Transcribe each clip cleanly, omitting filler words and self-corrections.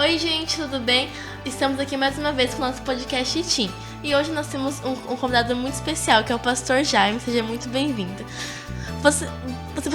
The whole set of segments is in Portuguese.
Oi gente, tudo bem? Estamos aqui mais uma vez com o nosso podcast Team. E hoje nós temos um convidado muito especial, que é o Pastor Jaime. Seja muito bem-vindo. Você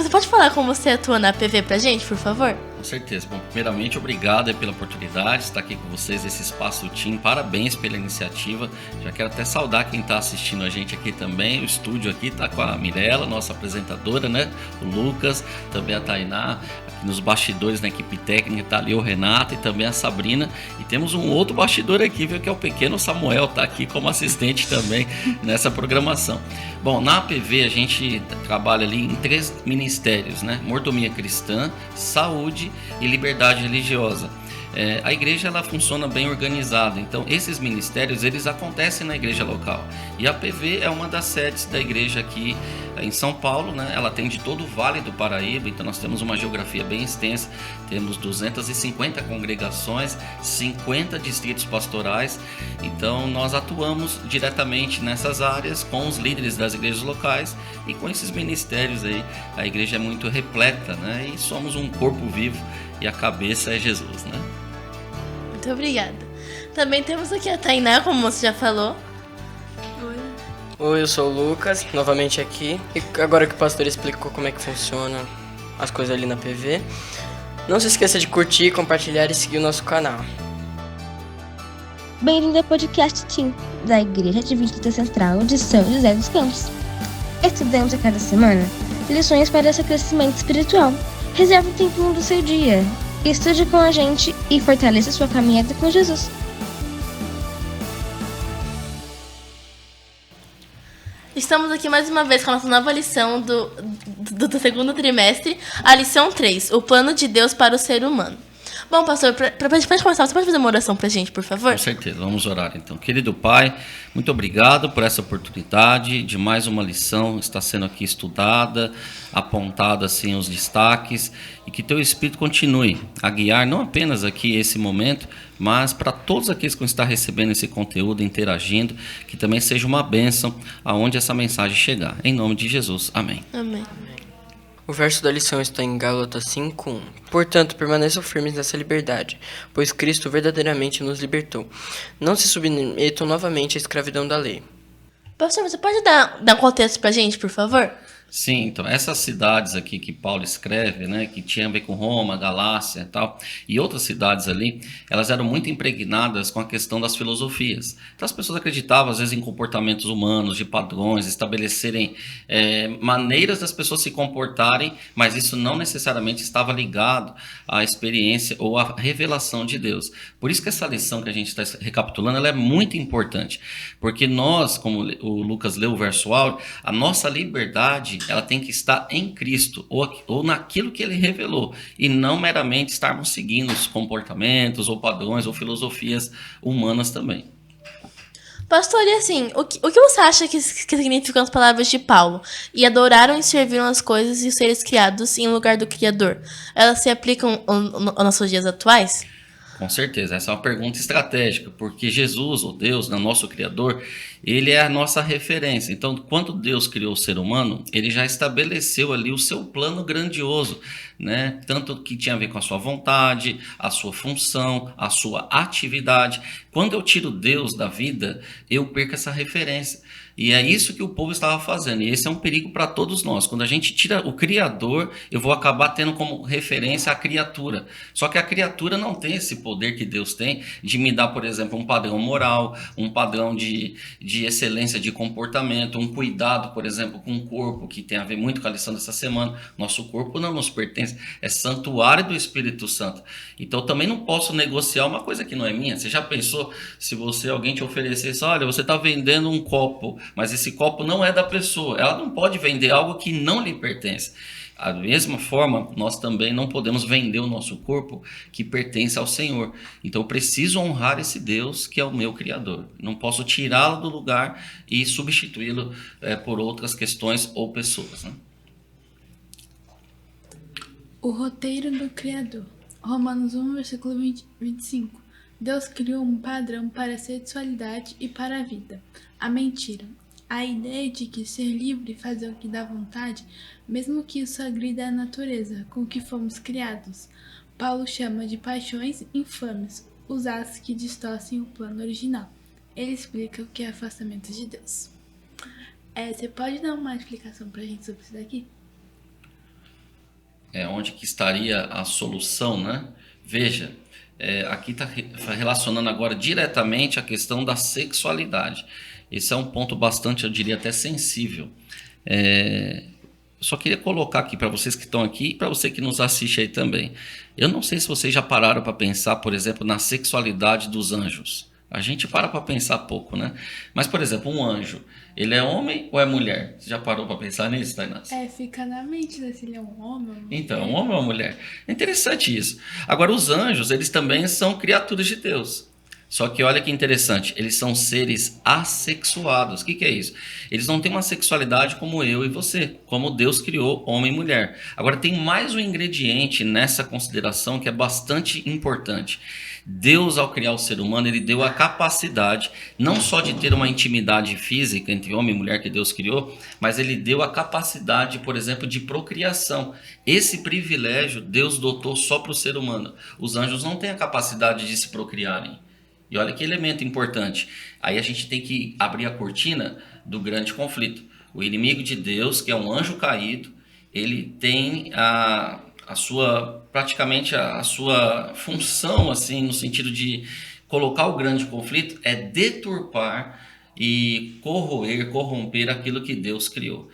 pode falar como você atua na PV pra gente, por favor? Com certeza. Bom, primeiramente, obrigado pela oportunidade de estar aqui com vocês nesse espaço Team. Parabéns pela iniciativa. Já quero até saudar quem está assistindo a gente aqui também. O estúdio aqui está com a Mirella, nossa apresentadora, né? O Lucas, também a Tainá. Aqui nos bastidores, na equipe técnica, está ali o Renato e também a Sabrina. E temos um outro bastidor aqui, viu, que é o pequeno Samuel, está aqui como assistente também nessa programação. Bom, na APV a gente trabalha ali em 3 ministérios, né? Mordomia cristã, saúde e liberdade religiosa. A igreja ela funciona bem organizada, então esses ministérios eles acontecem na igreja local. E a PV é uma das sedes da igreja aqui em São Paulo, né? Ela atende todo o Vale do Paraíba, então nós temos uma geografia bem extensa, temos 250 congregações, 50 distritos pastorais, então nós atuamos diretamente nessas áreas com os líderes das igrejas locais e com esses ministérios aí. A igreja é muito repleta, né? E somos um corpo vivo e a cabeça é Jesus, né? Muito obrigada. Também temos aqui a Tainá, como você já falou. Oi, eu sou o Lucas, novamente aqui. E agora que o pastor explicou como é que funciona as coisas ali na PV, não se esqueça de curtir, compartilhar e seguir o nosso canal. Bem-vindo ao podcast Team, da Igreja Adventista Central de São José dos Campos. Estudamos a cada semana lições para seu crescimento espiritual. Reserve um tempinho do seu dia, estude com a gente e fortaleça sua caminhada com Jesus. Estamos aqui mais uma vez com a nossa nova lição do segundo trimestre, a lição 3, o plano de Deus para o ser humano. Bom, pastor, pra gente começar, você pode fazer uma oração pra gente, por favor? Com certeza, vamos orar então. Querido Pai, muito obrigado por essa oportunidade de mais uma lição, está sendo aqui estudada, apontada assim os destaques, e que Teu Espírito continue a guiar não apenas aqui esse momento, mas para todos aqueles que estão recebendo esse conteúdo, interagindo, que também seja uma bênção aonde essa mensagem chegar. Em nome de Jesus, amém. Amém. O verso da lição está em Gálatas 5:1. Portanto, permaneçam firmes nessa liberdade, pois Cristo verdadeiramente nos libertou. Não se submetam novamente à escravidão da lei. Pastor, você pode dar um contexto pra gente, por favor? Sim, então essas cidades aqui que Paulo escreve, né, que tinha a ver com Roma, Galácia e tal, e outras cidades ali, elas eram muito impregnadas com a questão das filosofias. Então as pessoas acreditavam às vezes em comportamentos humanos, de padrões, estabelecerem maneiras das pessoas se comportarem, mas isso não necessariamente estava ligado à experiência ou à revelação de Deus. Por isso que essa lição que a gente está recapitulando, ela é muito importante, porque nós, como o Lucas leu o verso áureo, a nossa liberdade ela tem que estar em Cristo ou naquilo que Ele revelou e não meramente estarmos seguindo os comportamentos ou padrões ou filosofias humanas também. Pastor, e assim, o que você acha que significam as palavras de Paulo? E adoraram e serviram as coisas e os seres criados em lugar do Criador. Elas se aplicam aos nossos dias atuais? Com certeza, essa é uma pergunta estratégica, porque Jesus, ou Deus, nosso Criador, Ele é a nossa referência. Então, quando Deus criou o ser humano, Ele já estabeleceu ali o seu plano grandioso, né? Tanto que tinha a ver com a sua vontade, a sua função, a sua atividade. Quando eu tiro Deus da vida, eu perco essa referência. E é isso que o povo estava fazendo, e esse é um perigo para todos nós. Quando a gente tira o Criador, eu vou acabar tendo como referência a criatura. Só que a criatura não tem esse poder que Deus tem de me dar, por exemplo, um padrão moral, um padrão de excelência de comportamento, um cuidado, por exemplo, com o corpo, que tem a ver muito com a lição dessa semana. Nosso corpo não nos pertence, é santuário do Espírito Santo. Então eu também não posso negociar uma coisa que não é minha. Você já pensou se alguém te oferecesse, olha, você está vendendo um copo, mas esse copo não é da pessoa, ela não pode vender algo que não lhe pertence. Da mesma forma, nós também não podemos vender o nosso corpo que pertence ao Senhor. Então eu preciso honrar esse Deus que é o meu Criador. Não posso tirá-lo do lugar e substituí-lo por outras questões ou pessoas, né? O roteiro do Criador. Romanos 1, versículo 25. Deus criou um padrão para a sexualidade e para a vida. A mentira. A ideia de que ser livre e fazer o que dá vontade, mesmo que isso agrida a natureza com que fomos criados. Paulo chama de paixões infames os atos que distorcem o plano original. Ele explica o que é afastamento de Deus. Você pode dar uma explicação pra gente sobre isso daqui? Onde que estaria a solução, né? Veja, aqui está relacionando agora diretamente a questão da sexualidade. Esse é um ponto bastante, eu diria, até sensível. Eu só queria colocar aqui para vocês que estão aqui e para você que nos assiste aí também. Eu não sei se vocês já pararam para pensar, por exemplo, na sexualidade dos anjos. A gente para pensar pouco, né? Mas, por exemplo, um anjo, ele é homem ou é mulher? Você já parou para pensar nisso, Tainás? Fica na mente, né? Se ele é um homem ou uma mulher. Então, um homem ou uma mulher. É interessante isso. Agora, os anjos, eles também são criaturas de Deus. Só que olha que interessante, eles são seres assexuados. O que é isso? Eles não têm uma sexualidade como eu e você, como Deus criou homem e mulher. Agora tem mais um ingrediente nessa consideração que é bastante importante. Deus, ao criar o ser humano, ele deu a capacidade não só de ter uma intimidade física entre homem e mulher que Deus criou, mas ele deu a capacidade, por exemplo, de procriação. Esse privilégio Deus dotou só para o ser humano. Os anjos não têm a capacidade de se procriarem. E olha que elemento importante. Aí a gente tem que abrir a cortina do grande conflito. O inimigo de Deus, que é um anjo caído, ele tem praticamente a sua função, assim, no sentido de colocar o grande conflito, é deturpar e corromper aquilo que Deus criou.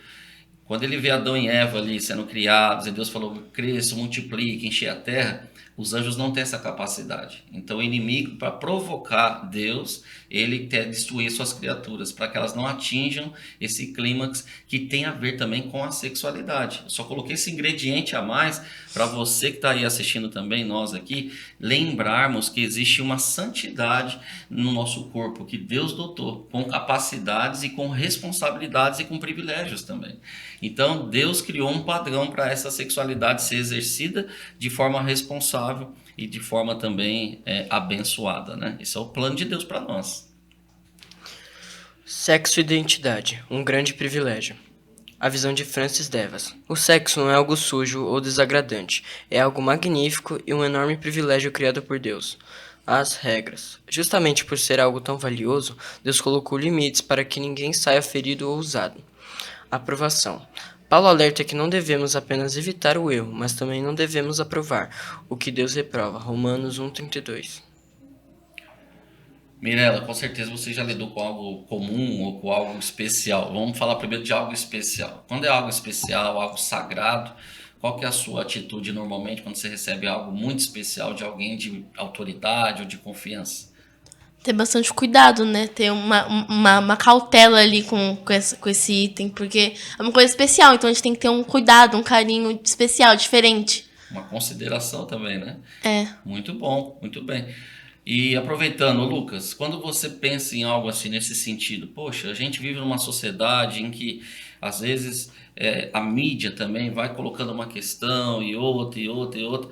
Quando ele vê Adão e Eva ali sendo criados, e Deus falou, cresça, multiplique, encher a terra, os anjos não têm essa capacidade. Então o inimigo, para provocar Deus, ele quer destruir suas criaturas, para que elas não atinjam esse clímax que tem a ver também com a sexualidade. Eu só coloquei esse ingrediente a mais para você que está aí assistindo também, nós aqui, lembrarmos que existe uma santidade no nosso corpo, que Deus dotou, com capacidades e com responsabilidades e com privilégios também. Então Deus criou um padrão para essa sexualidade ser exercida de forma responsável e de forma também abençoada, né? Esse é o plano de Deus para nós. Sexo e identidade, um grande privilégio. A visão de Francis Devas. O sexo não é algo sujo ou desagradante, é algo magnífico e um enorme privilégio criado por Deus. As regras. Justamente por ser algo tão valioso, Deus colocou limites para que ninguém saia ferido ou usado. Aprovação. Paulo alerta que não devemos apenas evitar o erro, mas também não devemos aprovar o que Deus reprova. Romanos 1,32. Mirela, com certeza você já lidou com algo comum ou com algo especial. Vamos falar primeiro de algo especial. Quando é algo especial, algo sagrado, qual que é a sua atitude normalmente quando você recebe algo muito especial de alguém de autoridade ou de confiança? Ter bastante cuidado, né? Ter uma cautela ali com esse item, porque é uma coisa especial, então a gente tem que ter um cuidado, um carinho especial, diferente. Uma consideração também, né? Muito bom, muito bem. E aproveitando, Lucas, quando você pensa em algo assim nesse sentido, poxa, a gente vive numa sociedade em que às vezes a mídia também vai colocando uma questão e outra e outra e outra.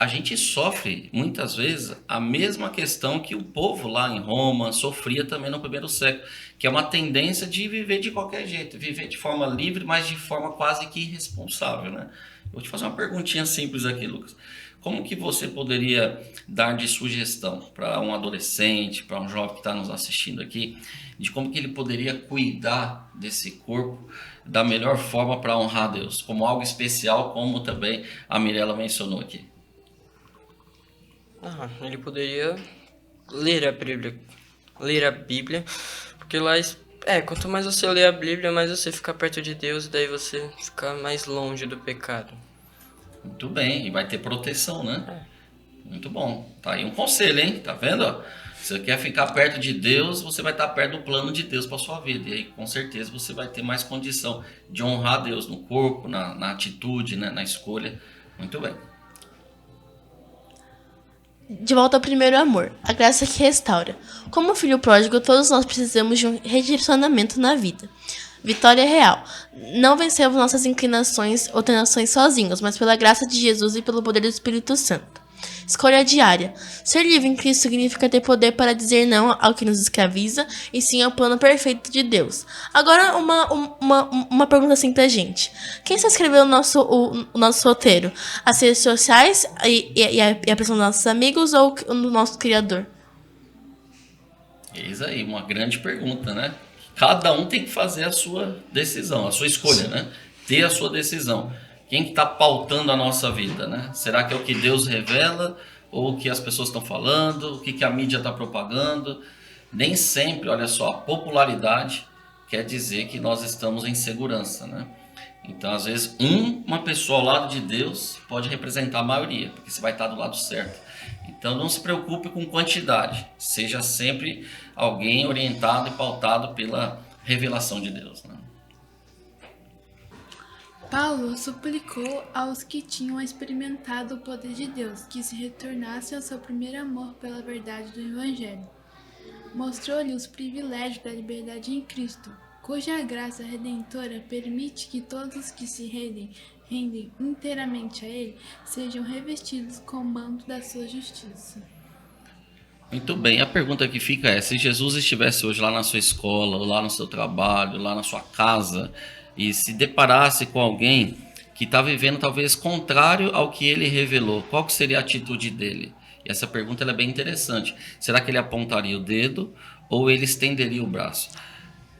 A gente sofre muitas vezes a mesma questão que o povo lá em Roma sofria também no primeiro século, que é uma tendência de viver de qualquer jeito, viver de forma livre, mas de forma quase que irresponsável, né? Eu vou te fazer uma perguntinha simples aqui, Lucas. Como que você poderia dar de sugestão para um adolescente, para um jovem que está nos assistindo aqui, de como que ele poderia cuidar desse corpo da melhor forma para honrar a Deus, como algo especial, como também a Mirela mencionou aqui? Ele poderia ler a Bíblia, porque lá, quanto mais você lê a Bíblia, mais você fica perto de Deus e daí você fica mais longe do pecado. Muito bem, e vai ter proteção, né? Muito bom. Tá aí um conselho, hein? Tá vendo? Se você quer ficar perto de Deus, você vai estar perto do plano de Deus para sua vida. E aí, com certeza, você vai ter mais condição de honrar Deus no corpo, na atitude, né? Na escolha. Muito bem. De volta ao primeiro amor, a graça que restaura. Como filho pródigo, todos nós precisamos de um redirecionamento na vida. Vitória real. Não vencemos nossas inclinações ou tentações sozinhos, mas pela graça de Jesus e pelo poder do Espírito Santo. Escolha diária. Ser livre em Cristo significa ter poder para dizer não ao que nos escraviza e sim ao plano perfeito de Deus. Agora, uma pergunta assim pra gente. Quem só escreveu o nosso roteiro? As redes sociais e a pressão dos nossos amigos ou o nosso Criador? Eis aí, uma grande pergunta, né? Cada um tem que fazer a sua decisão, a sua escolha, né? Ter a sua decisão. Quem está pautando a nossa vida, né? Será que é o que Deus revela ou o que as pessoas estão falando, o que a mídia está propagando? Nem sempre, olha só, a popularidade quer dizer que nós estamos em segurança, né? Então, às vezes, uma pessoa ao lado de Deus pode representar a maioria, porque você vai estar do lado certo. Então, não se preocupe com quantidade. Seja sempre alguém orientado e pautado pela revelação de Deus, né? Paulo suplicou aos que tinham experimentado o poder de Deus que se retornassem ao seu primeiro amor pela verdade do Evangelho. Mostrou-lhe os privilégios da liberdade em Cristo, cuja graça redentora permite que todos os que se rendem inteiramente a Ele sejam revestidos com o manto da sua justiça. Muito bem, a pergunta que fica é: se Jesus estivesse hoje lá na sua escola, ou lá no seu trabalho, lá na sua casa, e se deparasse com alguém que está vivendo talvez contrário ao que ele revelou, qual que seria a atitude dele? E essa pergunta ela é bem interessante. Será que ele apontaria o dedo ou ele estenderia o braço?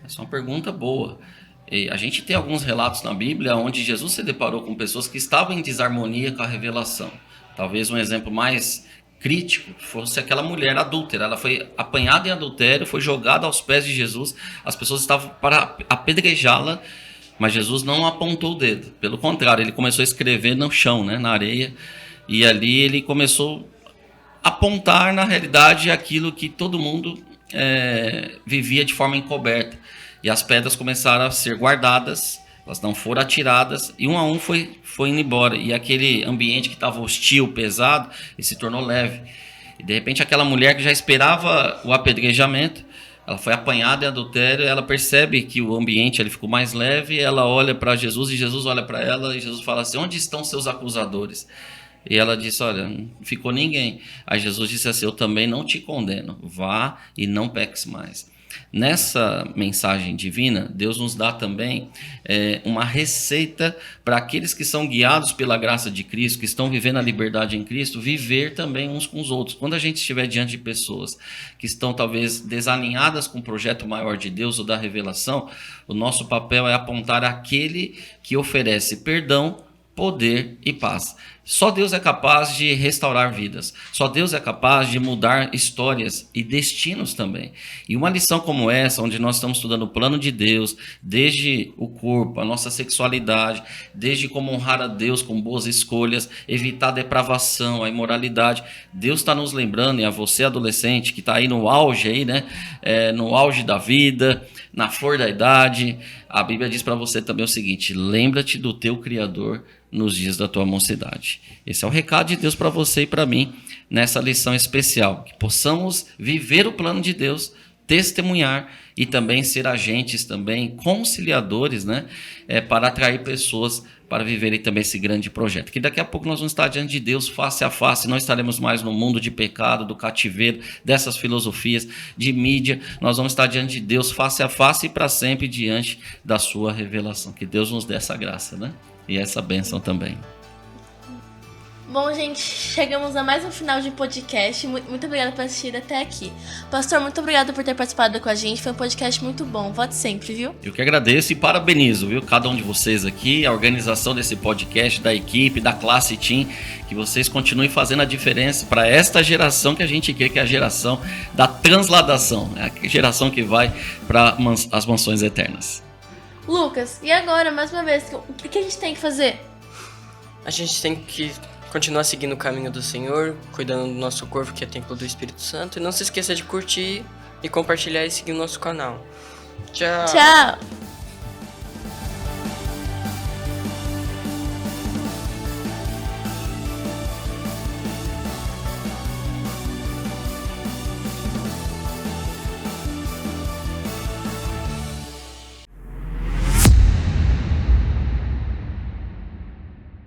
Essa é uma pergunta boa. E a gente tem alguns relatos na Bíblia onde Jesus se deparou com pessoas que estavam em desarmonia com a revelação. Talvez um exemplo mais crítico fosse aquela mulher adúltera. Ela foi apanhada em adultério, foi jogada aos pés de Jesus. As pessoas estavam para apedrejá-la, mas Jesus não apontou o dedo. Pelo contrário, ele começou a escrever no chão, né, na areia. E ali ele começou a apontar, na realidade, aquilo que todo mundo vivia de forma encoberta. E as pedras começaram a ser guardadas, elas não foram atiradas, e um a um foi indo embora. E aquele ambiente que estava hostil, pesado, ele se tornou leve. E de repente aquela mulher que já esperava o apedrejamento, ela foi apanhada em adultério, ela percebe que o ambiente ele ficou mais leve, ela olha para Jesus e Jesus olha para ela e Jesus fala assim: onde estão seus acusadores? E ela disse: olha, não ficou ninguém. Aí Jesus disse assim: eu também não te condeno, vá e não peques mais. Nessa mensagem divina, Deus nos dá também uma receita para aqueles que são guiados pela graça de Cristo, que estão vivendo a liberdade em Cristo, viver também uns com os outros. Quando a gente estiver diante de pessoas que estão talvez desalinhadas com o projeto maior de Deus ou da revelação, o nosso papel é apontar aquele que oferece perdão, poder e paz. Só Deus é capaz de restaurar vidas. Só Deus é capaz de mudar histórias e destinos também. E uma lição como essa, onde nós estamos estudando o plano de Deus, desde o corpo, a nossa sexualidade, desde como honrar a Deus com boas escolhas, evitar a depravação, a imoralidade. Deus está nos lembrando, e a você adolescente, que está aí no auge, aí, né? No auge da vida, na flor da idade, a Bíblia diz para você também o seguinte: lembra-te do teu Criador nos dias da tua mocidade. Esse é o recado de Deus para você e para mim nessa lição especial, que possamos viver o plano de Deus, testemunhar e também ser agentes também conciliadores, né, para atrair pessoas para viverem também esse grande projeto, que daqui a pouco nós vamos estar diante de Deus face a face, não estaremos mais no mundo de pecado, do cativeiro, dessas filosofias, de mídia, nós vamos estar diante de Deus face a face e para sempre diante da sua revelação, que Deus nos dê essa graça, né, e essa bênção também. Bom, gente, chegamos a mais um final de podcast. Muito obrigada por assistir até aqui. Pastor, muito obrigada por ter participado com a gente. Foi um podcast muito bom. Volte sempre, viu? Eu que agradeço e parabenizo, viu? Cada um de vocês aqui, a organização desse podcast, da equipe, da classe Team, que vocês continuem fazendo a diferença para esta geração que a gente quer, que é a geração da transladação, né? A geração que vai para as mansões eternas. Lucas, e agora, mais uma vez, o que a gente tem que fazer? A gente tem que continuar seguindo o caminho do Senhor, cuidando do nosso corpo, que é templo do Espírito Santo. E não se esqueça de curtir e compartilhar e seguir o nosso canal. Tchau! Tchau!